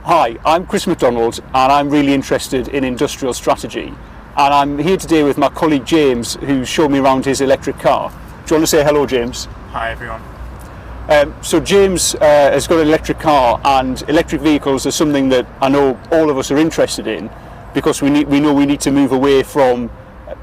Hi, I'm Chris McDonald and I'm really interested in industrial strategy, and I'm here today with my colleague James, who's shown me around his electric car. Do you want to say hello, James? Hi everyone. So James has got an electric car, and electric vehicles are something that I know all of us are interested in because we know we need to move away from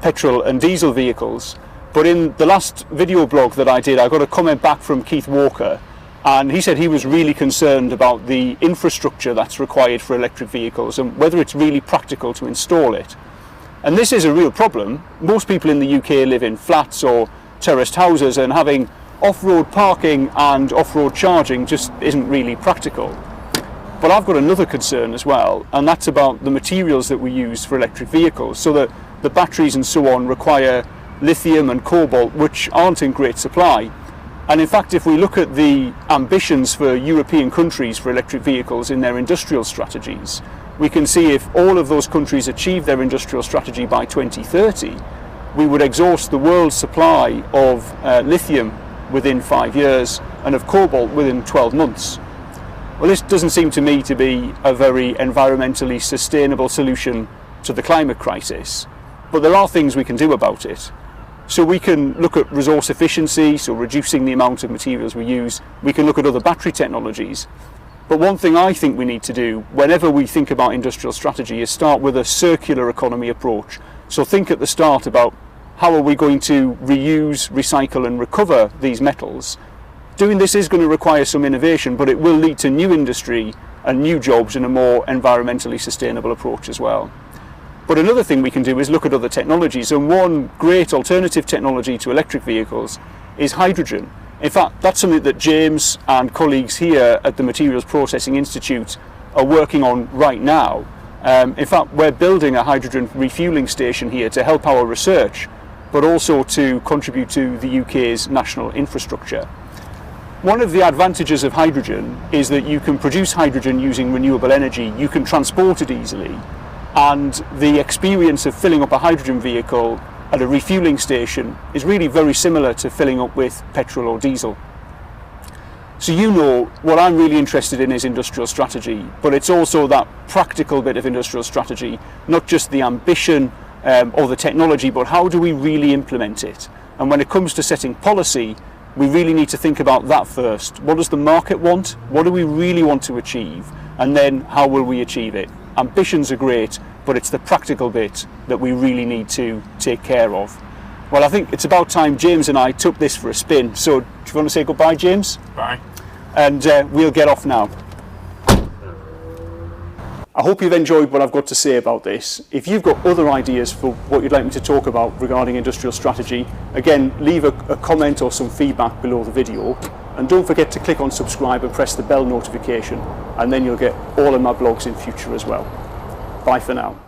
petrol and diesel vehicles. But in the last video blog that I did, I got a comment back from Keith Walker, and he said he was really concerned about the infrastructure that's required for electric vehicles and whether it's really practical to install it. And this is a real problem. Most people in the UK live in flats or terraced houses, and having off-road parking and off-road charging just isn't really practical. But I've got another concern as well, and that's about the materials that we use for electric vehicles. So that the batteries and so on require lithium and cobalt, which aren't in great supply. And in fact, if we look at the ambitions for European countries for electric vehicles in their industrial strategies, we can see if all of those countries achieve their industrial strategy by 2030, we would exhaust the world's supply of lithium within 5 years and of cobalt within 12 months. Well, this doesn't seem to me to be a very environmentally sustainable solution to the climate crisis, but there are things we can do about it. So we can look at resource efficiency, so reducing the amount of materials we use. We can look at other battery technologies. But one thing I think we need to do whenever we think about industrial strategy is start with a circular economy approach. So think at the start about how are we going to reuse, recycle and recover these metals. Doing this is going to require some innovation, but it will lead to new industry and new jobs and a more environmentally sustainable approach as well. But another thing we can do is look at other technologies, and one great alternative technology to electric vehicles is hydrogen. In fact, that's something that James and colleagues here at the Materials Processing Institute are working on right now. In fact, we're building a hydrogen refuelling station here to help our research, but also to contribute to the UK's national infrastructure. One of the advantages of hydrogen is that you can produce hydrogen using renewable energy, you can transport it easily, and the experience of filling up a hydrogen vehicle at a refuelling station is really very similar to filling up with petrol or diesel. So you know, what I'm really interested in is industrial strategy, but it's also that practical bit of industrial strategy, not just the ambition or the technology, but how do we really implement it? And when it comes to setting policy, we really need to think about that first. What does the market want? What do we really want to achieve? And then how will we achieve it? Ambitions are great, but it's the practical bit that we really need to take care of. Well, I think it's about time James and I took this for a spin. So do you want to say goodbye, James? Bye. And we'll get off now. I hope you've enjoyed what I've got to say about this. If you've got other ideas for what you'd like me to talk about regarding industrial strategy, again, leave a comment or some feedback below the video. And don't forget to click on subscribe and press the bell notification, and then you'll get all of my blogs in future as well. Bye for now.